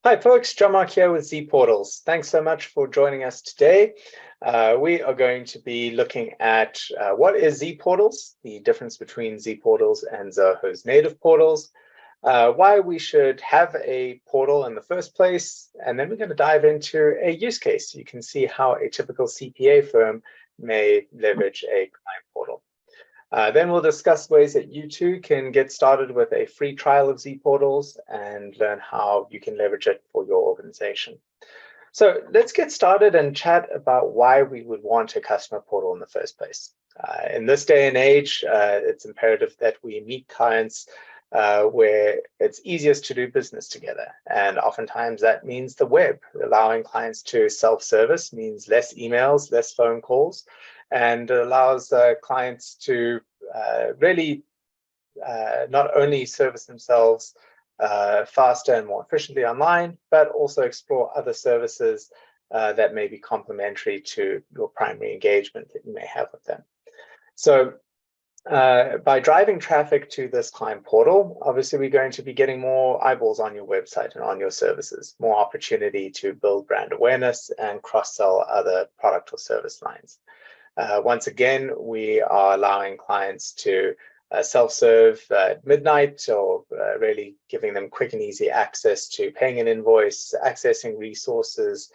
Hi folks, John Mark here with ZPortals. Thanks so much for joining us today. We are going to be looking at what is ZPortals, the difference between ZPortals and Zoho's native portals, why we should have a portal in the first place, and then we're going to dive into a use case. You can see how a typical CPA firm may leverage a client portal. Then we'll discuss ways that you too can get started with a free trial of ZPortals and learn how you can leverage it for your organization. So let's get started and chat about why we would want a customer portal in the first place. In this day and age, it's imperative that we meet clients where it's easiest to do business together. And oftentimes that means the web. Allowing clients to self-service means less emails, less phone calls, and allows clients to really not only service themselves faster and more efficiently online, but also explore other services that may be complementary to your primary engagement that you may have with them. So by driving traffic to this client portal, obviously we're going to be getting more eyeballs on your website and on your services, more opportunity to build brand awareness and cross-sell other product or service lines. Once again, we are allowing clients to self-serve at midnight, or really giving them quick and easy access to paying an invoice, accessing resources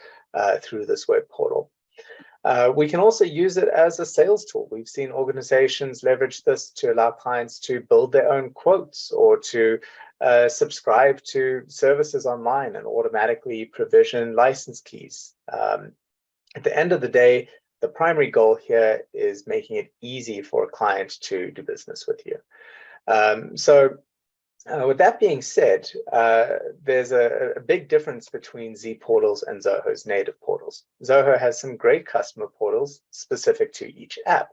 through this web portal. We can also use it as a sales tool. We've seen organizations leverage this to allow clients to build their own quotes or to subscribe to services online and automatically provision license keys. At the end of the day, the primary goal here is making it easy for a client to do business with you. With that being said, there's a big difference between ZPortals and Zoho's native portals. Zoho has some great customer portals specific to each app,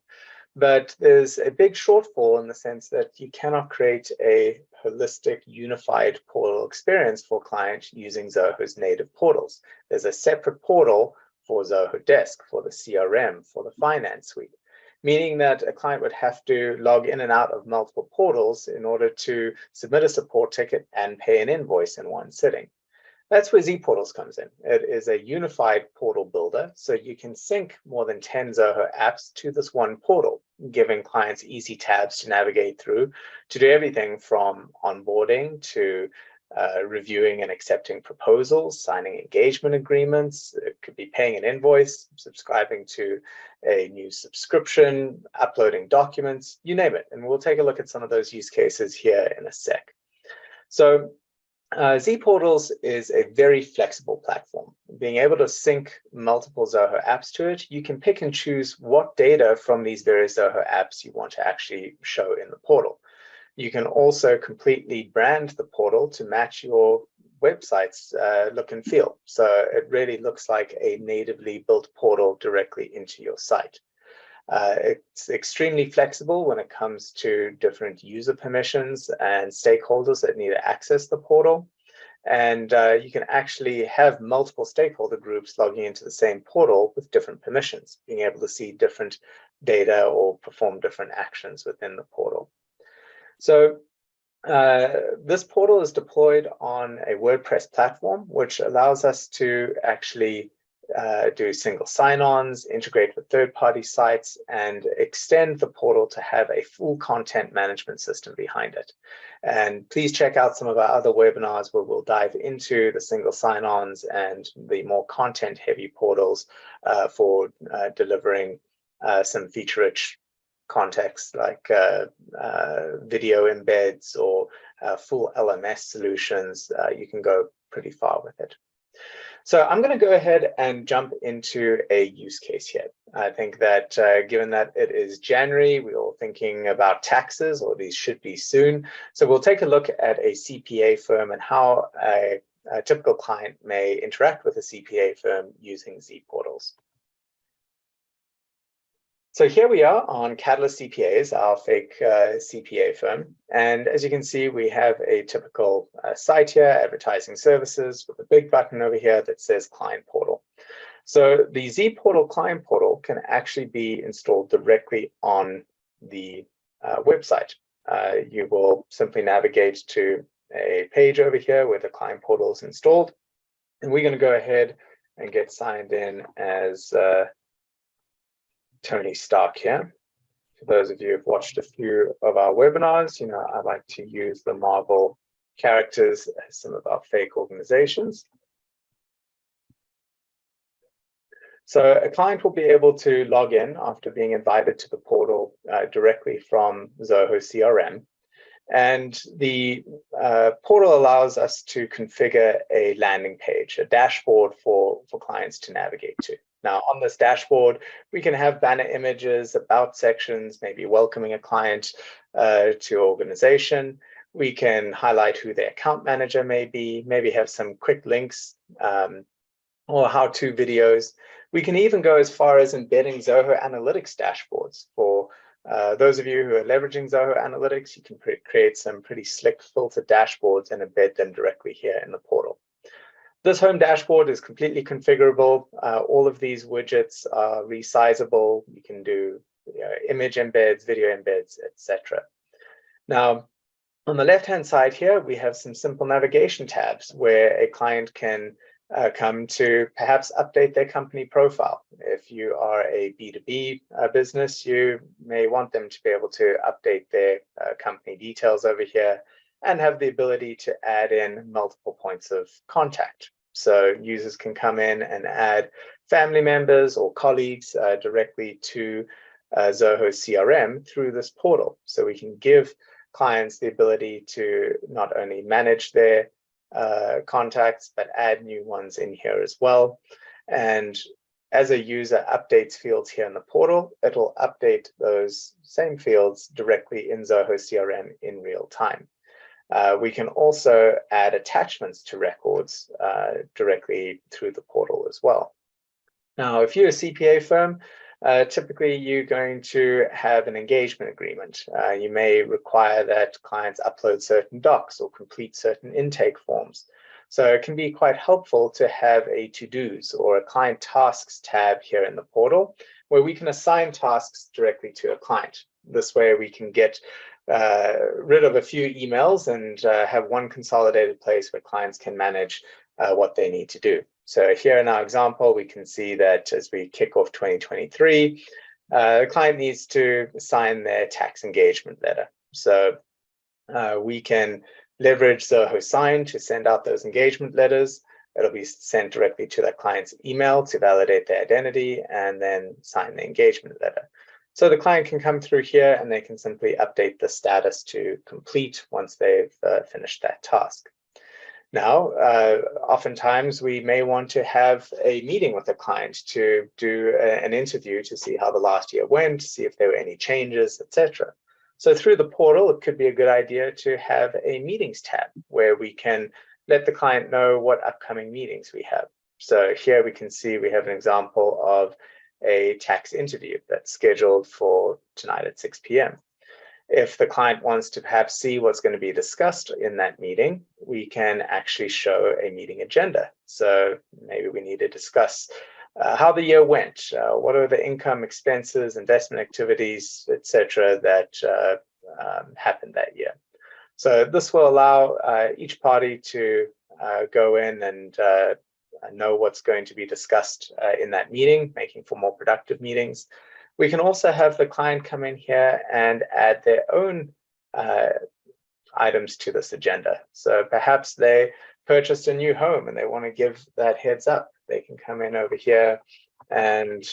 but there's a big shortfall in the sense that you cannot create a holistic, unified portal experience for clients using Zoho's native portals. There's a separate portal for Zoho Desk, for the CRM, for the finance suite, meaning that a client would have to log in and out of multiple portals in order to submit a support ticket and pay an invoice in one sitting. That's where ZPortals comes in. It is a unified portal builder, so you can sync more than 10 Zoho apps to this one portal, giving clients easy tabs to navigate through to do everything from onboarding to reviewing and accepting proposals, signing engagement agreements. It could be paying an invoice, subscribing to a new subscription, uploading documents, you name it. And we'll take a look at some of those use cases here in a sec. So ZPortals is a very flexible platform. Being able to sync multiple Zoho apps to it, you can pick and choose what data from these various Zoho apps you want to actually show in the portal. You can also completely brand the portal to match your website's look and feel. So it really looks like a natively built portal directly into your site. It's extremely flexible when it comes to different user permissions and stakeholders that need to access the portal. And you can actually have multiple stakeholder groups logging into the same portal with different permissions, being able to see different data or perform different actions within the portal. So this portal is deployed on a WordPress platform, which allows us to actually do single sign-ons, integrate with third-party sites, and extend the portal to have a full content management system behind it. And please check out some of our other webinars where we'll dive into the single sign-ons and the more content-heavy portals for delivering some feature-rich context like video embeds or full LMS solutions. You can go pretty far with it. So I'm going to go ahead and jump into a use case here. I think that given that it is January, we're all thinking about taxes, or these should be soon. So we'll take a look at a CPA firm and how a typical client may interact with a CPA firm using ZPortals. So here we are on Catalyst CPAs, our fake CPA firm. And as you can see, we have a typical site here, advertising services, with a big button over here that says Client Portal. So the ZPortal Client Portal can actually be installed directly on the website. You will simply navigate to a page over here where the Client Portal is installed. And we're going to go ahead and get signed in as Tony Stark here. For those of you who've watched a few of our webinars, you know, I like to use the Marvel characters as some of our fake organizations. So a client will be able to log in after being invited to the portal directly from Zoho CRM. And the portal allows us to configure a landing page, a dashboard for clients to navigate to. Now, on this dashboard, we can have banner images, about sections, maybe welcoming a client to your organization. We can highlight who their account manager may be, maybe have some quick links or how-to videos. We can even go as far as embedding Zoho Analytics dashboards. For those of you who are leveraging Zoho Analytics, you can create some pretty slick filtered dashboards and embed them directly here in the portal. This home dashboard is completely configurable. All of these widgets are resizable. You can do image embeds, video embeds, etc. Now, on the left-hand side here, we have some simple navigation tabs where a client can come to perhaps update their company profile. If you are a B2B business, you may want them to be able to update their company details over here and have the ability to add in multiple points of contact. So users can come in and add family members or colleagues directly to Zoho CRM through this portal. So we can give clients the ability to not only manage their contacts, but add new ones in here as well. And as a user updates fields here in the portal, it'll update those same fields directly in Zoho CRM in real time. We can also add attachments to records directly through the portal as well. Now, if you're a CPA firm, typically you're going to have an engagement agreement. You may require that clients upload certain docs or complete certain intake forms. So it can be quite helpful to have a to-dos or a client tasks tab here in the portal where we can assign tasks directly to a client. This way we can get rid of a few emails and have one consolidated place where clients can manage what they need to do. So here in our example, we can see that as we kick off 2023, the client needs to sign their tax engagement letter. So we can leverage Zoho Sign to send out those engagement letters. It'll be sent directly to that client's email to validate their identity and then sign the engagement letter. So the client can come through here and they can simply update the status to complete once they've finished that task. Now, oftentimes we may want to have a meeting with the client to do an interview to see how the last year went, see if there were any changes, etc. So through the portal, it could be a good idea to have a meetings tab where we can let the client know what upcoming meetings we have. So here we can see we have an example of a tax interview that's scheduled for tonight at 6 p.m. If the client wants to perhaps see what's going to be discussed in that meeting, we can actually show a meeting agenda. So maybe we need to discuss how the year went, what are the income, expenses, investment activities, etc. that happened that year. So this will allow each party to go in and know what's going to be discussed in that meeting, making for more productive meetings. We can also have the client come in here and add their own items to this agenda. So perhaps they purchased a new home and they want to give that heads up. They can come in over here and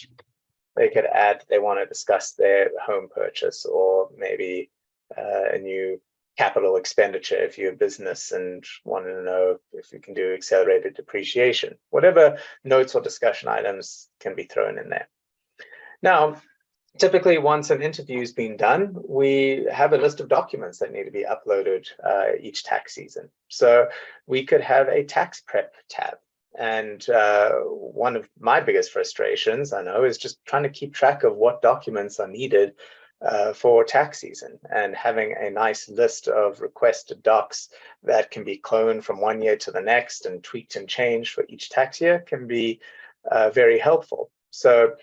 they could add they want to discuss their home purchase or maybe a new capital expenditure if you're a business and want to know if you can do accelerated depreciation. Whatever notes or discussion items can be thrown in there. Now, typically, once an interview has been done, we have a list of documents that need to be uploaded each tax season. So we could have a tax prep tab. And one of my biggest frustrations, I know, is just trying to keep track of what documents are needed for tax season, and having a nice list of requested docs that can be cloned from one year to the next and tweaked and changed for each tax year can be very helpful. So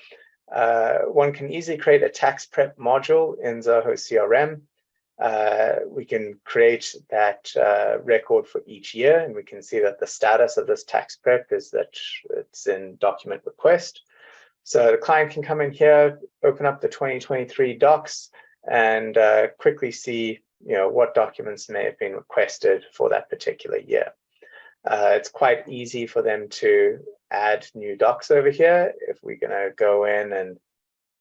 one can easily create a tax prep module in Zoho CRM. we can create that record for each year, and we can see that the status of this tax prep is that it's in document request. So the client can come in here, open up the 2023 docs, and quickly see, what documents may have been requested for that particular year. It's quite easy for them to add new docs over here. If we're going to go in and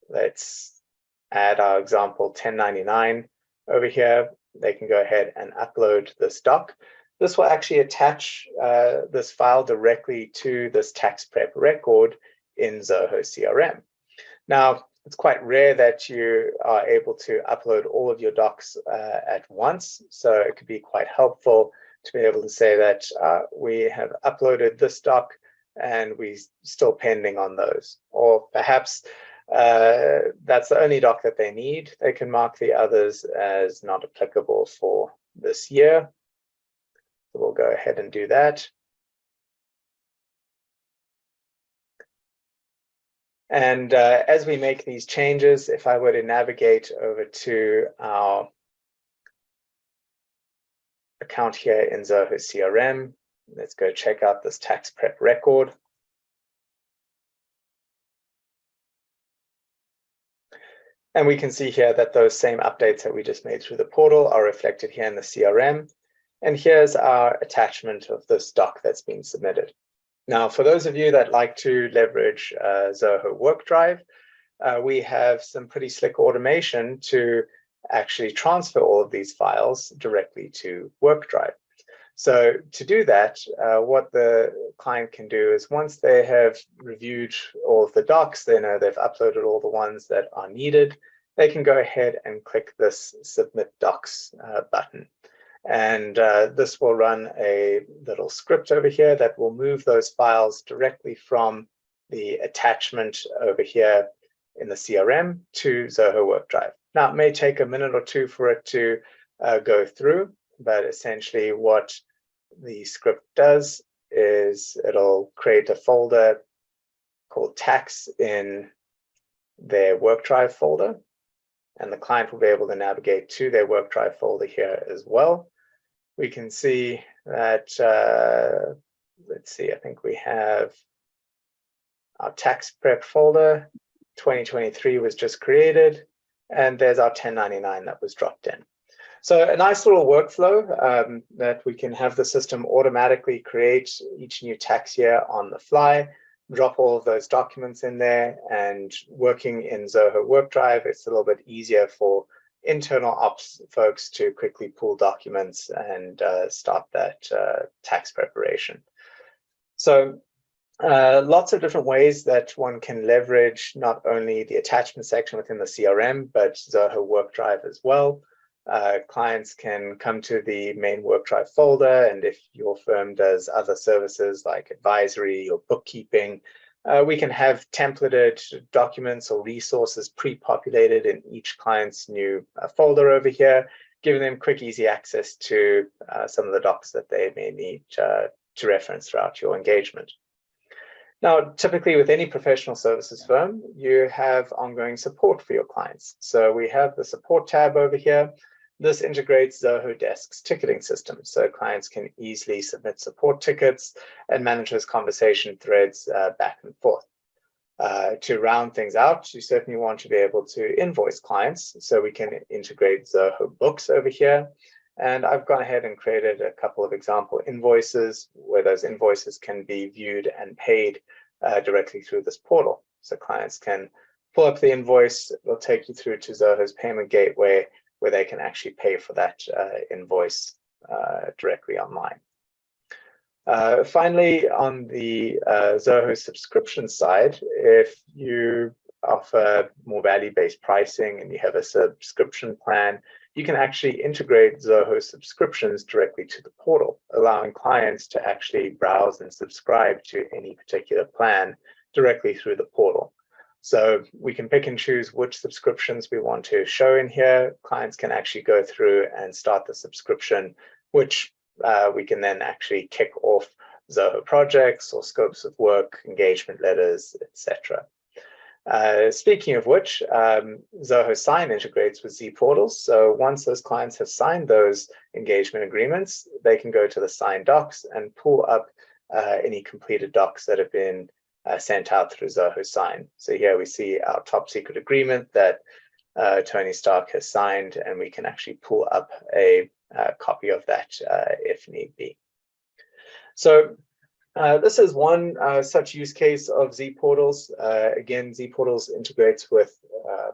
let's add our example 1099 over here, they can go ahead and upload this doc. This will actually attach this file directly to this tax prep record in Zoho CRM. Now, it's quite rare that you are able to upload all of your docs at once, so it could be quite helpful to be able to say that we have uploaded this doc and we're still pending on those. Or perhaps that's the only doc that they need. They can mark the others as not applicable for this year. So we'll go ahead and do that. And as we make these changes, if I were to navigate over to our account here in Zoho CRM, let's go check out this tax prep record. And we can see here that those same updates that we just made through the portal are reflected here in the CRM. And here's our attachment of this doc that's been submitted. Now, for those of you that like to leverage Zoho WorkDrive, we have some pretty slick automation to actually transfer all of these files directly to WorkDrive. So to do that, what the client can do is once they have reviewed all of the docs, they know they've uploaded all the ones that are needed, they can go ahead and click this Submit Docs button. And this will run a little script over here that will move those files directly from the attachment over here in the CRM to Zoho WorkDrive. Now, it may take a minute or two for it to go through, but essentially what the script does is it'll create a folder called tax in their WorkDrive folder, and the client will be able to navigate to their WorkDrive folder here as well. We can see that, let's see, I think we have our tax prep folder, 2023 was just created, and there's our 1099 that was dropped in. So a nice little workflow that we can have the system automatically create each new tax year on the fly, drop all of those documents in there, and working in Zoho WorkDrive, it's a little bit easier for internal ops folks to quickly pull documents and start that tax preparation. So lots of different ways that one can leverage not only the attachment section within the CRM, but Zoho WorkDrive as well. Clients can come to the main WorkDrive folder, and if your firm does other services like advisory or bookkeeping, we can have templated documents or resources pre-populated in each client's new folder over here, giving them quick, easy access to some of the docs that they may need to reference throughout your engagement. Now, typically with any professional services firm, you have ongoing support for your clients. So we have the support tab over here. This integrates Zoho Desk's ticketing system, so clients can easily submit support tickets and manage those conversation threads back and forth. To round things out, you certainly want to be able to invoice clients, so we can integrate Zoho Books over here. And I've gone ahead and created a couple of example invoices where those invoices can be viewed and paid directly through this portal. So clients can pull up the invoice, it'll take you through to Zoho's payment gateway, where they can actually pay for that invoice directly online. Finally, on the Zoho subscription side, if you offer more value-based pricing and you have a subscription plan, you can actually integrate Zoho subscriptions directly to the portal, allowing clients to actually browse and subscribe to any particular plan directly through the portal. So we can pick and choose which subscriptions we want to show in here. Clients can actually go through and start the subscription, which we can then actually kick off Zoho projects or scopes of work, engagement letters, etc. Speaking of which, Zoho Sign integrates with ZPortals. So once those clients have signed those engagement agreements, they can go to the Sign docs and pull up any completed docs that have been sent out through Zoho Sign. So here we see our top secret agreement that Tony Stark has signed, and we can actually pull up a copy of that if need be. So this is one such use case of ZPortals. Again, ZPortals integrates with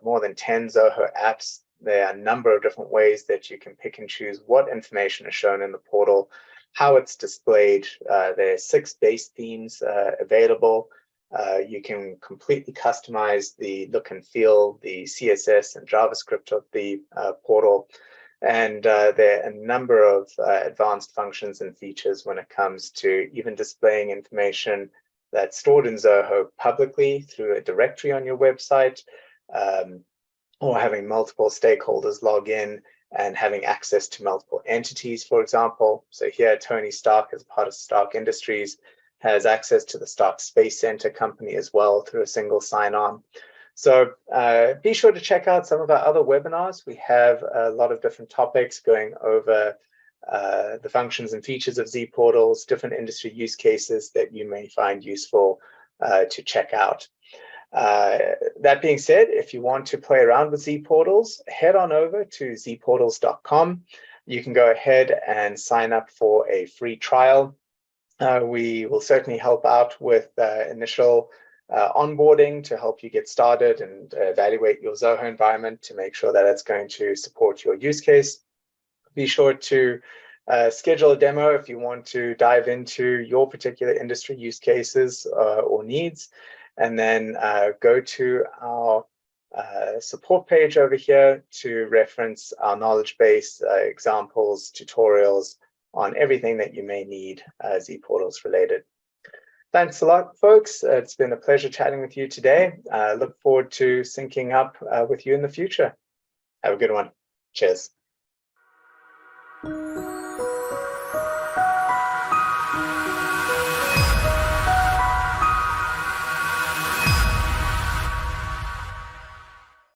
more than 10 Zoho apps. There are a number of different ways that you can pick and choose what information is shown in the portal, how it's displayed. There are 6 base themes available. You can completely customize the look and feel, the CSS and JavaScript of the portal. And there are a number of advanced functions and features when it comes to even displaying information that's stored in Zoho publicly through a directory on your website, or having multiple stakeholders log in and having access to multiple entities, for example. So here, Tony Stark, as part of Stark Industries, has access to the Stark Space Center company as well through a single sign-on. So be sure to check out some of our other webinars. We have a lot of different topics going over the functions and features of ZPortals, different industry use cases that you may find useful to check out. That being said, if you want to play around with ZPortals, head on over to zportals.com. You can go ahead and sign up for a free trial. We will certainly help out with initial onboarding to help you get started and evaluate your Zoho environment to make sure that it's going to support your use case. Be sure to schedule a demo if you want to dive into your particular industry use cases or needs, and then go to our support page over here to reference our knowledge base, examples, tutorials on everything that you may need ZPortals related. Thanks a lot, folks. It's been a pleasure chatting with you today. Look forward to syncing up with you in the future. Have a good one. Cheers.